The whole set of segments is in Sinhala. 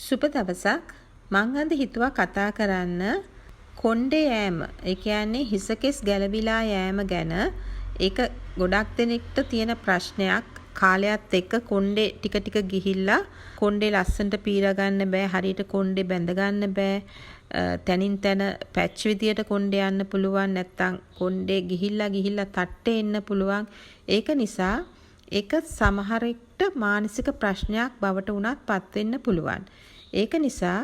සුබ දවසක්. මං අද හිතුවා කතා කරන්න කොණ්ඩේ යෑම. ඒ කියන්නේ හිසකෙස් ගැලවිලා යෑම ගැන. ඒක ගොඩක් දෙනෙක්ට තියෙන ප්‍රශ්නයක්. කාලයත් එක්ක කොණ්ඩේ ටික ටික ගිහිල්ලා කොණ්ඩේ ලස්සනට පීරා ගන්න බෑ. හරියට කොණ්ඩේ බැඳ ගන්න බෑ. තනින් තන පැච් විදියට කොණ්ඩේ යන්න පුළුවන්. නැත්තම් කොණ්ඩේ ගිහිල්ලා තට්ටේ එන්න පුළුවන්. ඒක නිසා ඒක සමහරෙක්ට මානසික ප්‍රශ්නයක් බවට උනත් පත් වෙන්න පුළුවන්. ඒක නිසා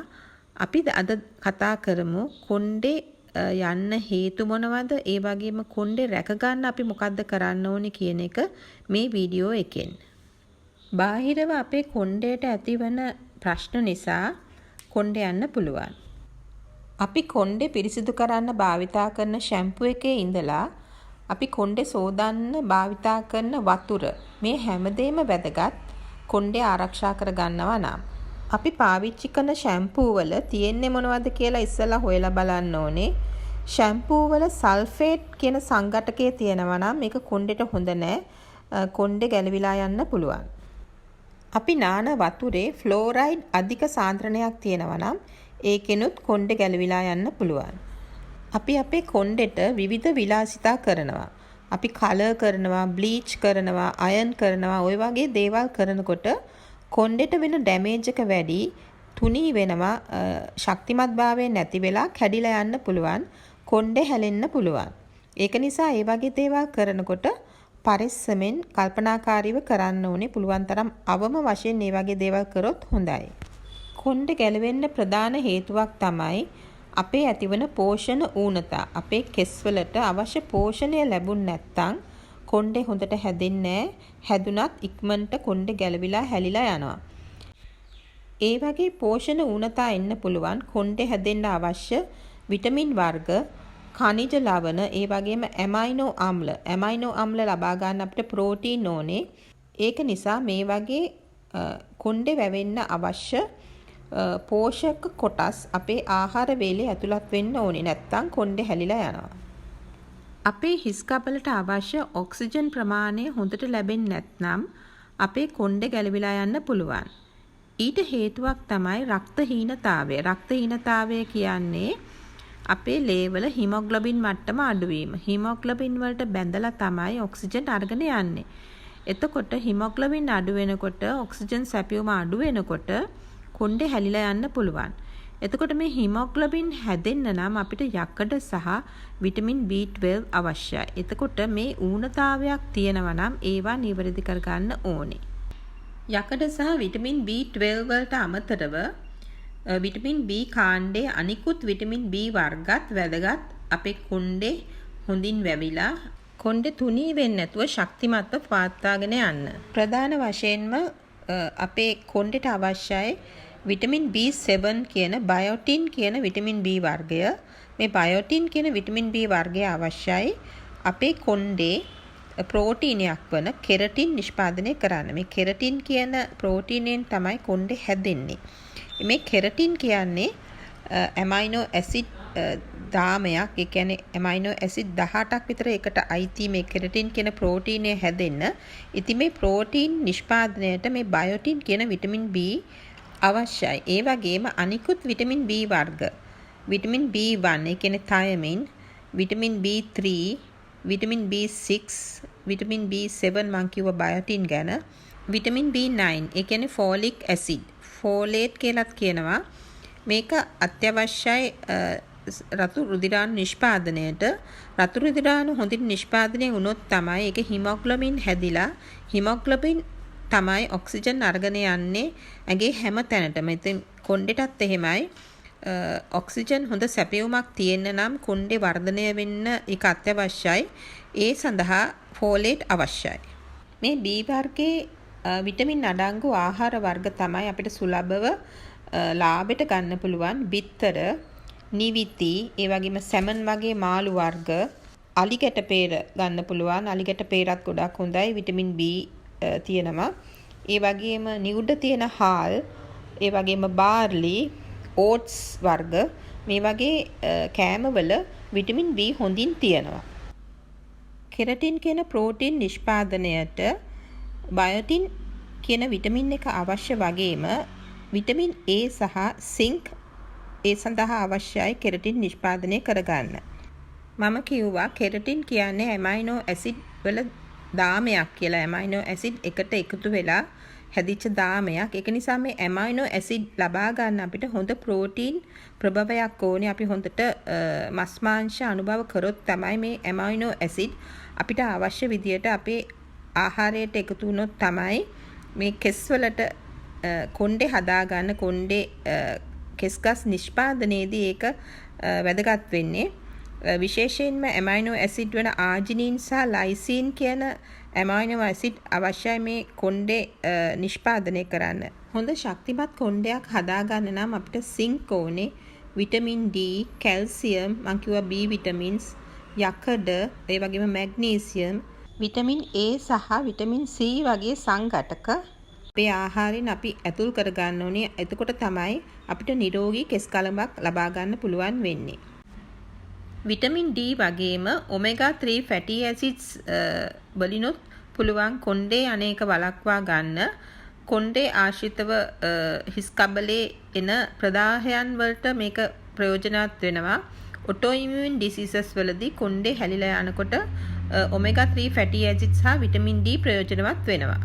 අපි අද කතා කරමු කොණ්ඩේ යන්න හේතු මොනවද? ඒ වගේම කොණ්ඩේ රැක ගන්න අපි මොකද්ද කරන්න ඕනේ කියන එක මේ වීඩියෝ එකෙන්. බාහිරව අපේ කොණ්ඩේට ඇතිවන ප්‍රශ්න නිසා කොණ්ඩේ යන්න පුළුවන්. අපි කොණ්ඩේ පිරිසිදු කරන්න භාවිතා කරන ෂැම්පූ එකේ ඉඳලා අපි කොණ්ඩේ සෝදන්න භාවිතා කරන වතුර මේ හැමදේම වැදගත් කොණ්ඩේ ආරක්ෂා කර ගන්නවා නම්. අපි පාවිච්චි කරන ෂැම්පූ වල තියෙන්නේ මොනවද කියලා ඉස්සෙල්ලා හොයලා බලන්න ඕනේ. ෂැම්පූ වල සල්ෆේට් කියන සංඝටකය තියෙනවා නම් මේක කොණ්ඩේට හොඳ නෑ. කොණ්ඩේ ගැලවිලා යන්න පුළුවන්. අපි නාන වතුරේ ෆ්ලෝරයිඩ් අධික සාන්ද්‍රණයක් තියෙනවා නම් ඒකෙනුත් කොණ්ඩේ ගැලවිලා යන්න පුළුවන්. අපි අපේ කොණ්ඩෙට විවිධ විලාසිතා කරනවා. අපි කලර් කරනවා, බ්ලීච් කරනවා, අයර්න් කරනවා. ওই වගේ දේවල් කරනකොට කොණ්ඩෙට වෙන ඩැමේජ් එක වැඩි, තුනී වෙනවා, ශක්තිමත්භාවය නැති වෙලා කැඩිලා යන්න පුළුවන්, කොණ්ඩේ හැලෙන්න පුළුවන්. ඒක නිසා ඒ වගේ දේවල් කරනකොට පරිස්සමෙන් කල්පනාකාරීව කරන්න ඕනේ. පුළුවන් තරම් අවම වශයෙන් මේ වගේ දේවල් කරොත් හොඳයි. කොණ්ඩේ ගැලවෙන්න ප්‍රධාන හේතුවක් තමයි අපේ ඇතිවන පෝෂණ ඌනතා. අපේ කෙස්වලට අවශ්‍ය පෝෂණය ලැබුණ නැත්නම් කොණ්ඩේ හොඳට හැදෙන්නේ නැහැ. හැදුනත් ඉක්මනට කොණ්ඩේ ගැලවිලා හැලිලා යනවා. ඒ වගේ පෝෂණ ඌනතා එන්න පුළුවන් කොණ්ඩේ හැදෙන්න අවශ්‍ය විටමින් වර්ග, ඛනිජ ලවණ, ඒ වගේම ඇමයිනෝ අම්ල. ඇමයිනෝ අම්ල ලබා ගන්න අපිට ප්‍රෝටීන් ඕනේ. ඒක නිසා මේ වගේ කොණ්ඩේ වැවෙන්න අවශ්‍ය පෝෂක කොටස් අපේ ආහාර වේලේ ඇතුළත් වෙන්න ඕනේ. නැත්නම් කොණ්ඩේ හැලිලා යනවා. අපේ හිස් කබලට අවශ්‍ය ඔක්සිජන් ප්‍රමාණය හොඳට ලැබෙන්නේ නැත්නම් අපේ කොණ්ඩේ ගැලවිලා යන්න පුළුවන්. ඊට හේතුවක් තමයි රක්තහීනතාවය. රක්තහීනතාවය කියන්නේ අපේ ලේවල හිමොග්ලොබින් මට්ටම අඩුවීම. හිමොග්ලොබින් වලට බැඳලා තමයි ඔක්සිජන් අරගෙන යන්නේ. එතකොට හිමොග්ලොබින් අඩු වෙනකොට, ඔක්සිජන් සැපයුම අඩු වෙනකොට කොණ්ඩේ හැලිලා යන්න පුළුවන්. එතකොට මේ හිමොග්ලොබින් හැදෙන්න නම් අපිට යකඩ සහ විටමින් B12 අවශ්‍යයි. එතකොට මේ ඌනතාවයක් තියෙනවා නම් ඒවා නිවැරදි කරගන්න ඕනේ. යකඩ සහ විටමින් B12 වලට අමතරව විටමින් B කාණ්ඩයේ අනිකුත් විටමින් B වර්ගත් වැදගත් අපේ කොණ්ඩේ හොඳින් වැවිලා කොණ්ඩේ තුනී වෙන්නේ නැතුව ශක්තිමත්ව පවත්වාගෙන යන්න. ප්‍රධාන වශයෙන්ම අපේ කොණ්ඩේට අවශ්‍යයි විටමින් B7 කියන බයොටින් කියන විටමින් B වර්ගය. මේ බයොටින් කියන විටමින් B වර්ගය අවශ්‍යයි අපේ කොණ්ඩේ ප්‍රෝටීනයක් වන කෙරටින් නිෂ්පාදනය කරන්න. මේ කෙරටින් කියන ප්‍රෝටීනයෙන් තමයි කොණ්ඩේ හැදෙන්නේ. මේ කෙරටින් කියන්නේ ඇමයිනෝ ඇසිඩ් දාමයක්. ඒ කියන්නේ ඇමයිනෝ ඇසිඩ් 18ක් විතර එකට අයිති මේ කෙරටින් කියන ප්‍රෝටීනය හැදෙන්න. ඉතින් මේ ප්‍රෝටීන් නිෂ්පාදනයට මේ බයොටින් කියන විටමින් B අවශ්‍යයි. ඒ වගේම අනිකුත් විටමින් B වර්ග, විටමින් B1 ඒ කියන්නේ තයමින්, vitamin B3, vitamin B6, vitamin B7 මං කිව්ව බයොටින් ගැන, විටමින් B9 ඒ කියන්නේ ෆෝලික් ඇසිඩ්, ෆෝලේට් කියලාත් කියනවා. මේක අත්‍යවශ්‍යයි රතු රුධිරාණු නිෂ්පාදනයට. රතු රුධිරාණු හොඳින් නිෂ්පාදනය වුණොත් තමයි ඒක හිමොග්ලොබින් හැදිලා, හිමොග්ලොබින් තමයි ඔක්සිජන් අරගෙන යන්නේ ඇගේ හැම තැනටම. ඉතින් කොණ්ඩේටත් එහෙමයි. ඔක්සිජන් හොඳ සැපයුමක් තියෙන්න නම් කොණ්ඩේ වර්ධනය වෙන්න ඒක අත්‍යවශ්‍යයි. ඒ සඳහා ෆෝලේට් අවශ්‍යයි. මේ B වර්ගයේ විටමින් අඩංගු ආහාර වර්ග තමයි අපිට සුලභව ලාභයට ගන්න පුළුවන්. බිත්තර, නිවිති, ඒ වගේම සැමන් වගේ මාළු වර්ග, අලිගැට peer ගන්න පුළුවන්. අලිගැට peerත් ගොඩක් හොඳයි. විටමින් B තියෙනවා. ඒ වගේම නිඋඩ තියෙන හාල්, ඒ වගේම බාර්ලි, ඕට්ස් වර්ග, මේ වගේ කෑමවල විටමින් B හොඳින් තියෙනවා. කෙරටින් කියන ප්‍රෝටීන් නිෂ්පාදනයට බයොටින් කියන විටමින් එක අවශ්‍ය වගේම විටමින් A සහ සිංක් ඒ සඳහා අවශ්‍යයි කෙරටින් නිෂ්පාදනය කරගන්න. මම කිව්වා කෙරටින් කියන්නේ ඇමයිනෝ ඇසිඩ් වල දාමයක් කියලා. ඇමයිනෝ ඇසිඩ් එකට එකතු වෙලා හැදිච්ච දාමයක්. ඒක නිසා මේ ඇමයිනෝ ඇසිඩ් ලබා ගන්න අපිට හොඳ ප්‍රෝටීන් ප්‍රභවයක් ඕනේ. අපි හොඳට මස් මාංශ අනුභව කරොත් තමයි මේ ඇමයිනෝ ඇසිඩ් අපිට අවශ්‍ය විදියට අපේ ආහාරයට එකතු වුණොත් තමයි මේ කෙස් වලට කොණ්ඩේ හදාගන්න කොණ්ඩේ කෙස්ගස් නිෂ්පාදනයේදී ඒක වැදගත් වෙන්නේ. විශේෂයෙන්ම ඇමයිනෝ ඇසිඩ් වන ආජිනින් සහ ලයිසින් කියන ඇමයිනෝ ඇසිඩ් අවශ්‍යයි මේ කොණ්ඩේ නිෂ්පාදනය කරන්න. හොඳ ශක්තිමත් කොණ්ඩයක් හදාගන්න නම් අපිට සිංක් ඕනේ, විටමින් D, කැල්සියම්, මං කිව්වා B විටමින්ස්, යකඩ, ඒ වගේම මැග්නීසියම්, විටමින් A සහ විටමින් C වගේ සංඝටක අපේ ආහාරයෙන් අපි ඇතුල් කරගන්න ඕනේ. එතකොට තමයි අපිට නිරෝගී කෙස් කලඹක් ලබා ගන්න පුළුවන් වෙන්නේ. විටමින් D වගේම ඔමෙගා 3 ෆැටි ඇසිඩ්ස් වලිනුත් පුළුවන් කොණ්ඩේ අනේක වළක්වා ගන්න. කොණ්ඩේ ආශ්‍රිතව හිස් කබලේ එන ප්‍රදාහයන් වලට මේක ප්‍රයෝජනවත් වෙනවා. ඔටෝ ඉමියුන් ඩිසීසස් වලදී කොණ්ඩේ හැලිලා යනකොට ඔමෙගා 3 ෆැටි ඇසිඩ්ස් සහ විටමින් D ප්‍රයෝජනවත් වෙනවා.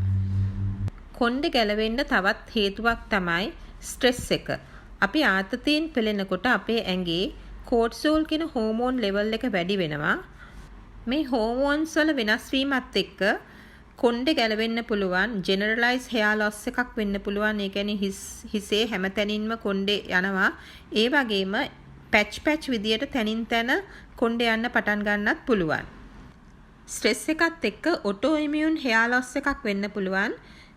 කොණ්ඩේ ගැලවෙන්න තවත් හේතුවක් තමයි ස්ට්‍රෙස් එක. අපි ආතතියෙන් පෙළෙනකොට අපේ ඇඟේ කෝර්ටිසෝල් කියන හෝමෝන් ලෙවල් එක වැඩි වෙනවා. මේ හෝමෝන්ස් වල වෙනස් වීමත් එක්ක කොණ්ඩේ ගැලවෙන්න පුළුවන්. ජෙනරලයිස් හෙයාර් ලොස් එකක් වෙන්න පුළුවන්. ඒ කියන්නේ හිසේ හැමතැනින්ම කොණ්ඩේ යනවා. ඒ වගේම පැච් විදියට තනින් තන කොණ්ඩේ යන්න පටන් ගන්නත් පුළුවන්. ස්ට්‍රෙස් එකත් එක්ක ඔටෝ ඉමියුන් හෙයාර් ලොස් එකක් වෙන්න පුළුවන්.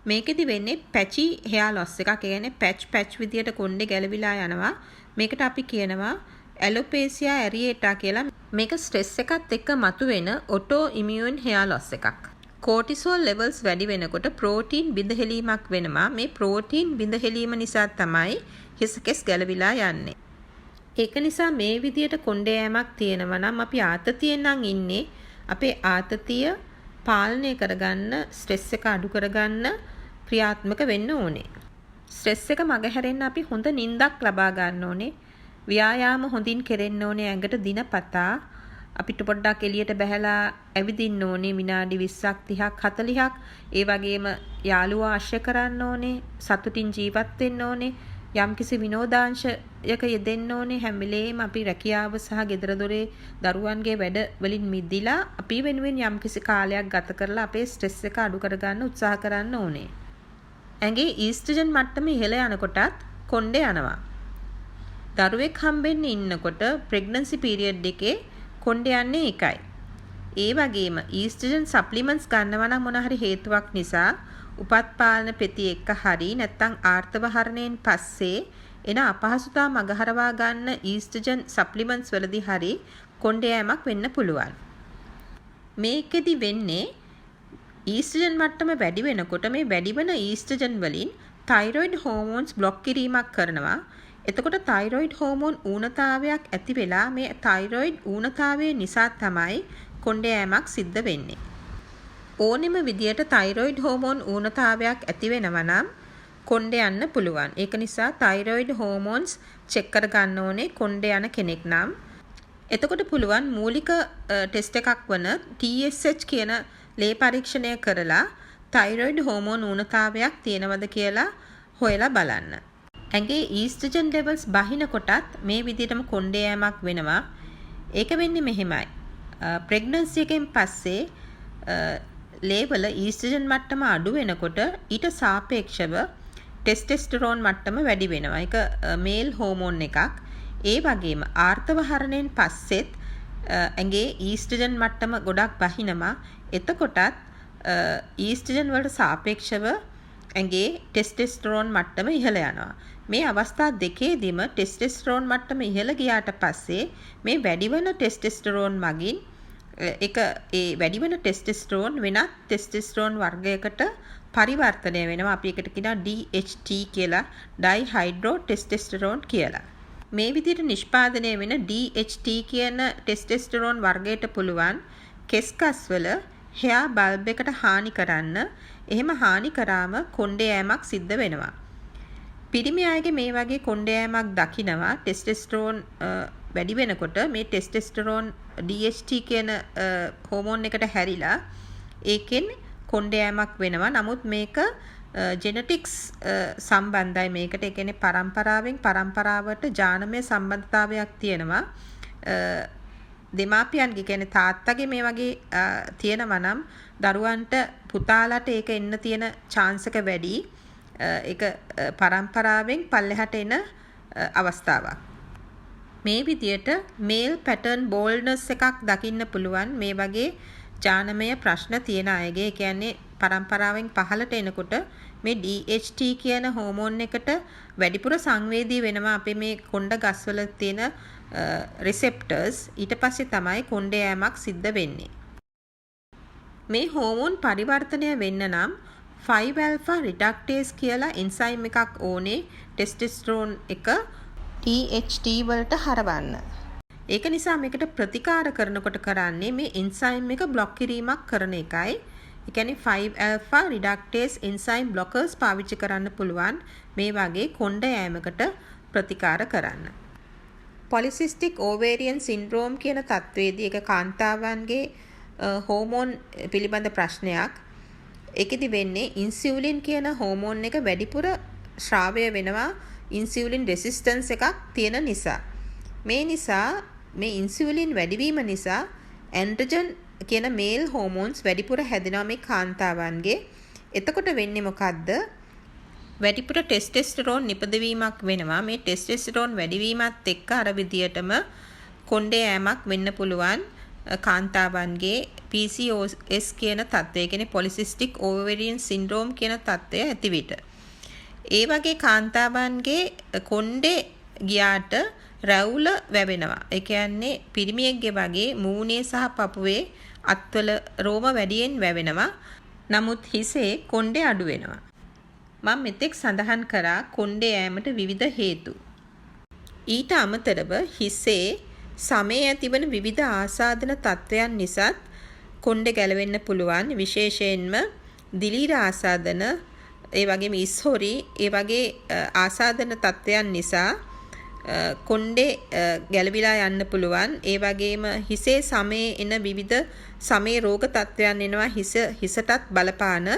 මේකෙදි වෙන්නේ පැචි හෙයාර් ලොස් එකක්. ඒ කියන්නේ පැච් විදියට කොණ්ඩේ ගැලවිලා යනවා. මේකට අපි කියනවා ඇලෝපේසියා ඇරියේටා කියලා. මේක ස්ට්‍රෙස් එකත් එක්ක මතුවෙන ඔටෝ ඉමියුන් හෙයාර් ලොස් එකක්. කෝර්ටිසෝල් ලෙවල්ස් වැඩි වෙනකොට ප්‍රෝටීන් බිඳහෙලීමක් වෙනවා. මේ ප්‍රෝටීන් බිඳහෙලීම නිසා තමයි හිස කෙස් ගැලවිලා යන්නේ. ඒක නිසා මේ විදියට කොණ්ඩේ යෑමක් තියෙනවා නම් අපි ආතතියෙන් නම් ඉන්නේ. අපේ ආතතිය පාලනය කරගන්න, ස්ට්‍රෙස් එක අඩු කරගන්න ක්‍රියාත්මක වෙන්න ඕනේ. ස්ට්‍රෙස් එක මගහැරෙන්න අපි හොඳ නිින්දක් ලබා ගන්න ඕනේ. ව්‍යායාම හොඳින් කෙරෙන්න ඕනේ. ඇඟට දිනපතා අපිට පොඩ්ඩක් එළියට බහැලා ඇවිදින්න ඕනේ විනාඩි 20ක් 30ක් 40ක්. ඒ වගේම යාළුවා ආශ්‍රය කරන්න ඕනේ. සතුටින් ජීවත් වෙන්න ඕනේ. යම්කිසි විනෝදාංශයක යෙදෙන්න ඕනේ. හැම වෙලේම අපි රැකියාව සහ ගෙදර දොරේ දරුවන්ගේ වැඩ වලින් මිදිලා අපි වෙනුවෙන් යම්කිසි කාලයක් ගත කරලා අපේ ස්ට්‍රෙස් එක අඩු කරගන්න උත්සාහ කරන්න ඕනේ. ඇඟේ ඊස්ට්‍රජන් මට්ටම ඉහළ යනකොටත් කොණ්ඩේ යනවා. දරුවෙක් හම්බෙන්න ඉන්නකොට ප්‍රෙග්නන්සි පීරියඩ් එකේ කොණ්ඩේ යන්නේ එකයි. ඒ වගේම ඊස්ට්‍රජන් සප්ලිමන්ට්ස් ගන්නවා නම් මොන හරි හේතුවක් නිසා උපත් පාලන පෙති එක්ක හරි නැත්නම් ආර්තවහරණයෙන් පස්සේ එන අපහසුතා මගහරවා ගන්න ඊස්ට්‍රජන් සප්ලිමන්ට්ස් වලදී හරි කොණ්ඩේ යෑමක් වෙන්න පුළුවන්. මේකෙදි වෙන්නේ ඊස්ට්‍රජන් මට්ටම වැඩි වෙනකොට මේ වැඩිවන ඊස්ට්‍රජන් වලින් තයිරොයිඩ් හෝමෝන්ස් බ්ලොක් කිරීමක් කරනවා. එතකොට තයිරොයිඩ් හෝමෝන් ඌනතාවයක් ඇති වෙලා මේ තයිරොයිඩ් ඌනතාවය නිසා තමයි කොණ්ඩේ යෑමක් සිද්ධ වෙන්නේ. ඕනෙම විදියට තයිරොයිඩ් හෝමෝන් ඌනතාවයක් ඇති වෙනවා නම් කොණ්ඩේ යන්න පුළුවන්. ඒක නිසා තයිරොයිඩ් හෝමෝන්ස් චෙක් කර ගන්න ඕනේ කොණ්ඩේ යන කෙනෙක් නම්. එතකොට පුළුවන් මූලික ටෙස්ට් එකක් වන TSH කියන ලේ පරීක්ෂණය කරලා තයිරොයිඩ් හෝමෝන් ඌනතාවයක් තියෙනවද කියලා හොයලා බලන්න. ඇඟේ ඊස්ට්‍රජන් ලෙවල්ස් බහින කොටත් මේ විදිහටම කොණ්ඩේ යෑමක් වෙනවා. ඒක වෙන්නේ මෙහෙමයි. ප්‍රෙග්නන්සි එකෙන් පස්සේ ලේවල ඊස්ට්‍රජන් මට්ටම අඩු වෙනකොට ඊට සාපේක්ෂව ටෙස්ටෙස්ටරෝන් මට්ටම වැඩි වෙනවා. ඒක මේල් හෝමෝන් එකක්. ඒ වගේම ආර්තවහරණයෙන් පස්සෙත් ඇඟේ ඊස්ට්‍රජන් මට්ටම ගොඩක් බහිනවා. එතකොටත් ඊස්ට්‍රජන් වලට සාපේක්ෂව ඇඟේ ටෙස්ටෙස්ටරෝන් මට්ටම ඉහළ යනවා. මේ අවස්ථා දෙකේදීම ටෙස්ටෙස්ටරෝන් මට්ටම ඉහළ ගියාට පස්සේ මේ වැඩිවන ටෙස්ටෙස්ටරෝන් මගින් ඒ වැඩිවන ටෙස්ටෙස්ටරෝන් වෙනත් ටෙස්ටෙස්ටරෝන් වර්ගයකට පරිවර්තනය වෙනවා. අපි ඒකට කියනවා DHT කියලා, ඩයිහයිඩ්‍රෝ ටෙස්ටෙස්ටරෝන් කියලා. මේ විදිහට නිෂ්පාදනය වෙන DHT කියන ටෙස්ටෙස්ටරෝන් වර්ගයට පුළුවන් කෙස්කස්වල හෙයා බල්බ් එකට හානි කරන්න. එහෙම හානි කරාම කොණ්ඩේ යෑමක් සිද්ධ වෙනවා. පිරිමි අයගේ මේ වගේ කොණ්ඩෑමක් දකිනවා ටෙස්ටෙස්ටරෝන් වැඩි වෙනකොට මේ ටෙස්ටෙස්ටරෝන් DHT කියන හෝමෝන් එකට හැරිලා ඒකෙන් කොණ්ඩෑමක් වෙනවා. නමුත් මේක ජෙනටික්ස් සම්බන්ධයි මේකට. ඒ කියන්නේ පරම්පරාවෙන් පරම්පරාවට ජානමය සම්බන්ධතාවයක් තියෙනවා. දෙමාපියන්ගේ කියන්නේ තාත්තගේ මේ වගේ තියෙනවා නම් දරුවන්ට පුතාලට ඒක එන්න තියෙන chance එක වැඩි. ඒක පරම්පරාවෙන් පල්ලෙහාට එන අවස්ථාවක්. මේ විදියට මේල් පැටර්න් බෝල්ඩ්නස් එකක් දකින්න පුළුවන් මේ වගේ ජානමය ප්‍රශ්න තියෙන අයගේ. ඒ කියන්නේ පරම්පරාවෙන් පහළට එනකොට මේ DHT කියන හෝමෝන් එකට වැඩිපුර සංවේදී වෙනවා අපේ මේ කොණ්ඩ ගස්වල තියෙන රිසෙප්ටර්ස්. ඊට පස්සේ තමයි කොණ්ඩේ යෑමක් සිද්ධ වෙන්නේ. මේ හෝමෝන් පරිවර්තනය වෙන්න නම් 5 alpha reductase කියලා එන්සයිම් එකක් ඕනේ ටෙස්ටෙස්ටරෝන් එක THT වලට හරවන්න. ඒක නිසා මේකට ප්‍රතිකාර කරනකොට කරන්නේ මේ එන්සයිම් එක બ્લોක් කිරීමක් කරන එකයි. ඒ කියන්නේ 5 alpha reductase enzyme blockers පාවිච්චි කරන්න පුළුවන් මේ වගේ කොණ්ඩ යෑමකට ප්‍රතිකාර කරන්න. polycystic ovarian syndrome කියන තත්ත්වයේදී ඒක කාන්තාවන්ගේ හෝමෝන් පිළිබඳ ප්‍රශ්නයක්. ඒකෙදි වෙන්නේ ඉන්සියුලින් කියන හෝමෝන් එක වැඩිපුර ශ්‍රාවය වෙනවා ඉන්සියුලින් රෙසිස්ටන්ස් එකක් තියෙන නිසා. මේ නිසා මේ ඉන්සියුලින් වැඩිවීම නිසා ඇන්ඩ්‍රජන් කියන මේල් හෝමෝන්ස් වැඩිපුර හැදෙනවා මේ කාන්තාවන්ගේ. එතකොට වෙන්නේ මොකද්ද? වැඩිපුර ටෙස්ටෙස්ටරෝන් නිපදවීමක් වෙනවා. මේ ටෙස්ටෙස්ටරෝන් වැඩිවීමත් එක්ක අර විදියටම කොණ්ඩේ යෑමක් වෙන්න පුළුවන් කාන්තාවන්ගේ PCOS කියන තත්ත්වය, කියන්නේ polycystic ovarian syndrome කියන තත්ත්වය ඇති විට. ඒ වගේ කාන්තාවන්ගේ කොණ්ඩේ ගියාට රැවුල වැවෙනවා. ඒ කියන්නේ පිරිමියෙක්ගේ වගේ මූණේ සහ පපුවේ අත්වල රෝම වැඩියෙන් වැවෙනවා. නමුත් හිසේ කොණ්ඩේ අඩු වෙනවා. මම මෙතෙක් සඳහන් කරා කොණ්ඩේ යෑමට විවිධ හේතු. ඊට අමතරව හිසේ සමේ ඇතිවන විවිධ ආසාදන තත්ත්වයන් නිසාත් කොණ්ඩේ ගැලවෙන්න පුළුවන්. විශේෂයෙන්ම දිලීර ආසාදන, ඒ වගේම ඉස්හොරි, ඒ වගේ ආසාදන තත්ත්වයන් නිසා කොණ්ඩේ ගැලවිලා යන්න පුළුවන්. ඒ වගේම හිසේ සමේ එන විවිධ සමේ රෝග තත්ත්වයන් එනවා හිසටත් බලපාන.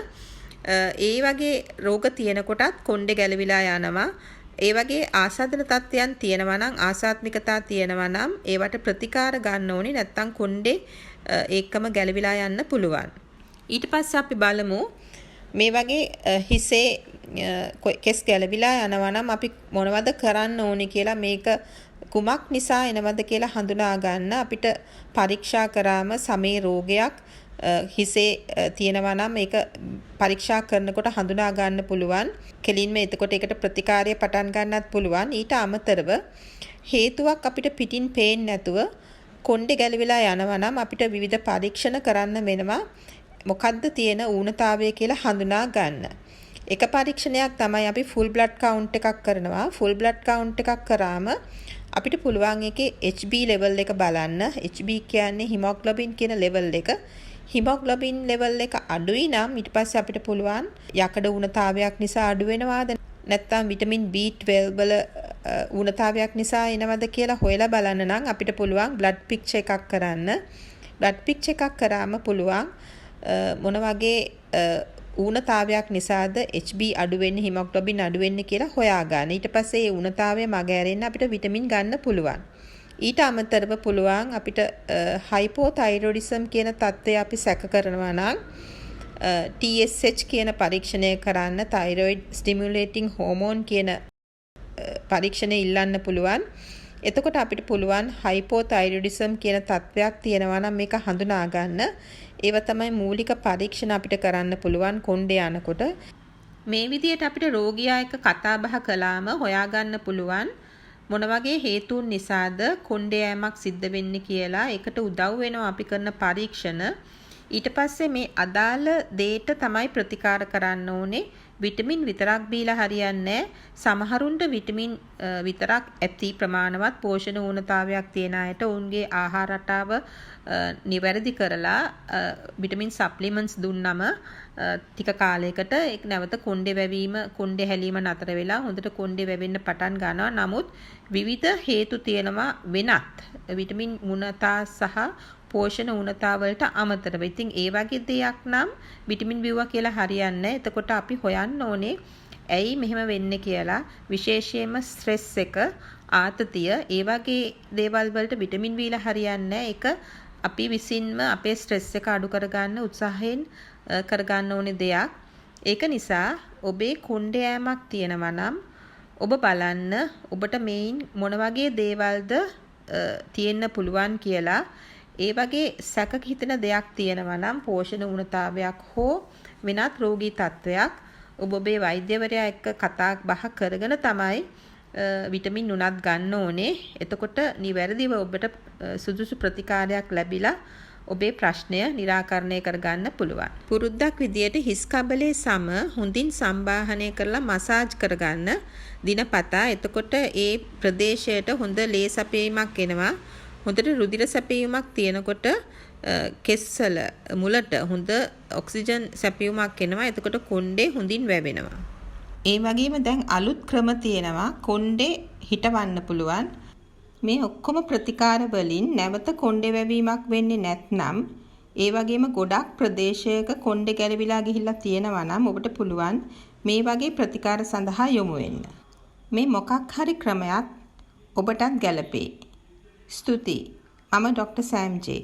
ඒ වගේ රෝග තියෙනකොටත් කොණ්ඩේ ගැලවිලා යනවා. ඒ වගේ ආසාදන තත්ත්වයන් තියෙනවා නම්, ආසාත්මිකතා තියෙනවා නම් ඒවට ප්‍රතිකාර ගන්න ඕනේ. නැත්තම් කොණ්ඩේ ඒකම ගැලවිලා යන්න පුළුවන්. ඊට පස්සේ අපි බලමු මේ වගේ හිසේ කෙස් ගැලවිලා යනවා නම් අපි මොනවද කරන්න ඕනේ කියලා. මේක කුමක් නිසා එනවද කියලා හඳුනා ගන්න අපිට පරීක්ෂා කරාම සමේ රෝගයක් හිසේ තියෙනවා නම් ඒක පරීක්ෂා කරනකොට හඳුනා ගන්න පුළුවන්. කෙලින්ම එතකොට ඒකට ප්‍රතිකාරය පටන් ගන්නත් පුළුවන්. ඊට අමතරව හේතුවක් අපිට පිටින් පේන්නේ නැතුව කොණ්ඩේ ගැලවිලා යනවා නම් අපිට විවිධ පරීක්ෂණ කරන්න වෙනවා. මොකද්ද තියෙන ඌනතාවය කියලා හඳුනා ගන්න. එක පරීක්ෂණයක් තමයි අපි ෆුල් බ්ලඩ් කවුන්ට් එකක් කරනවා. ෆුල් බ්ලඩ් කවුන්ට් එකක් කරාම අපිට පුළුවන් එකේ HB ලෙවල් එක බලන්න. HB කියන්නේ හිමොග්ලොබින් කියන ලෙවල් එක. හිමොග්ලොබින් ලෙවල් එක අඩුයි නම් ඊට පස්සේ අපිට පුළුවන් යකඩ ඌනතාවයක් නිසා අඩු වෙනවාද නැත්නම් විටමින් B12 වල ඌනතාවයක් නිසා එනවද කියලා හොයලා බලන්න නම් අපිට පුළුවන් බ්ලඩ් පික්චර් එකක් කරන්න. බ්ලඩ් පික්චර් එකක් කරාම පුළුවන් මොන වගේ ඌනතාවයක් නිසාද HB අඩු වෙන්නේ, හිමොග්ලොබින් අඩු වෙන්නේ කියලා හොයාගන්න. ඊට පස්සේ ඒ ඌනතාවය මග ඇරෙන්න අපිට විටමින් ගන්න පුළුවන්. ඊට අමතරව පුළුවන් අපිට හයිපෝතයිරොයිඩිසම් කියන තත්ත්වය අපි සැක කරනවා නම් TSH කියන පරීක්ෂණය කරන්න. තයිරොයිඩ් ස්ටිමියුලේටිං හෝමෝන් කියන පරීක්ෂණය ඉල්ලන්න පුළුවන්. එතකොට අපිට පුළුවන් හයිපෝතයිරොයිඩිසම් කියන තත්ත්වයක් තියෙනවා නම් මේක හඳුනා ගන්න. ඒව තමයි මූලික පරීක්ෂණ අපිට කරන්න පුළුවන් කොණ්ඩේ යනකොට. මේ විදිහට අපිට රෝගියා එක්ක කතා බහ කළාම හොයාගන්න පුළුවන් මොන වගේ හේතුන් නිසාද කොණ්ඩේ යෑමක් සිද්ධ වෙන්නේ කියලා. ඒකට උදව් වෙනවා අපි කරන පරීක්ෂණ. ඊට පස්සේ මේ අදාළ දේට තමයි ප්‍රතිකාර කරන්න ඕනේ. විටමින් විතරක් බීලා හරියන්නේ සමහරුන්ට විටමින් විතරක් ඇති ප්‍රමාණවත් පෝෂණ ඌනතාවයක් තියෙන අයට ඔවුන්ගේ ආහාර රටාව නිවැරදි කරලා විටමින් සප්ලිමන්ට්ස් දුන්නම ටික කාලයකට ඒක නැවත කොණ්ඩේ වැවීම කොණ්ඩේ හැලීම නතර වෙලා හොඳට කොණ්ඩේ වැවෙන්න පටන් ගන්නවා. නමුත් විවිධ හේතු තියෙනවා වෙනත් විටමින් ඌනතා සහ පෝෂණ ඌනතා වලට අමතරව. ඉතින් ඒ වගේ දෙයක් නම් විටමින් බිව්වා කියලා හරියන්නේ නැහැ. එතකොට අපි හොයන්න ඕනේ ඇයි මෙහෙම වෙන්නේ කියලා. විශේෂයෙන්ම ස්ට්‍රෙස් එක, ආතතිය, ඒ වගේ දේවල් වලට විටමින් බීලා හරියන්නේ නැහැ. ඒක අපි විසින්ම අපේ ස්ට්‍රෙස් එක අඩු කරගන්න උත්සාහයෙන් කරගන්න ඕනේ දෙයක්. ඒක නිසා ඔබේ කොණ්ඩේ ඈමක් තියෙනවා නම් ඔබ බලන්න ඔබට මේන් මොන වගේ දේවල්ද තියෙන්න පුළුවන් කියලා. ඒ වගේ සැක හිතෙන දෙයක් තියෙනවා නම් පෝෂණ ඌනතාවයක් හෝ වෙනත් රෝගී තත්වයක් ඔබ ඔබේ වෛද්‍යවරයා එක්ක කතා බහ කරගෙන තමයි විටමින් උනත් ගන්න ඕනේ. එතකොට නිවැරදිව ඔබට සුදුසු ප්‍රතිකාරයක් ලැබිලා ඔබේ ප්‍රශ්නය निराකරණය කරගන්න පුළුවන්. පුරුද්දක් විදියට හිස් කබලේ සම හොඳින් සම්බාහනය කරලා මසාජ් කරගන්න දිනපතා. එතකොට ඒ ප්‍රදේශයට හොඳ ලේ සැපීමක් එනවා. හොඳට රුධිර සැපීමක් තියෙනකොට කෙස්වල මුලට හොඳ ඔක්සිජන් සැපීමක් එනවා. එතකොට කොණ්ඩේ හොඳින් වැවෙනවා. ඒ වගේම දැන් අලුත් ක්‍රම තියෙනවා කොණ්ඩේ හිටවන්න පුළුවන්. මේ ඔක්කොම ප්‍රතිකාර වලින් නැවත කොණ්ඩේ වැවීමක් වෙන්නේ නැත්නම් ඒ වගේම ගොඩක් ප්‍රදේශයක කොණ්ඩේ ගැලවිලා ගිහිල්ලා තියෙනවා නම් ඔබට පුළුවන් මේ වගේ ප්‍රතිකාර සඳහා යොමු වෙන්න. මේ මොකක් හරි ක්‍රමයක් ඔබටත් ගැලපේ. ස්තුතියි. මම ඩොක්ටර් සෑම් ජේ.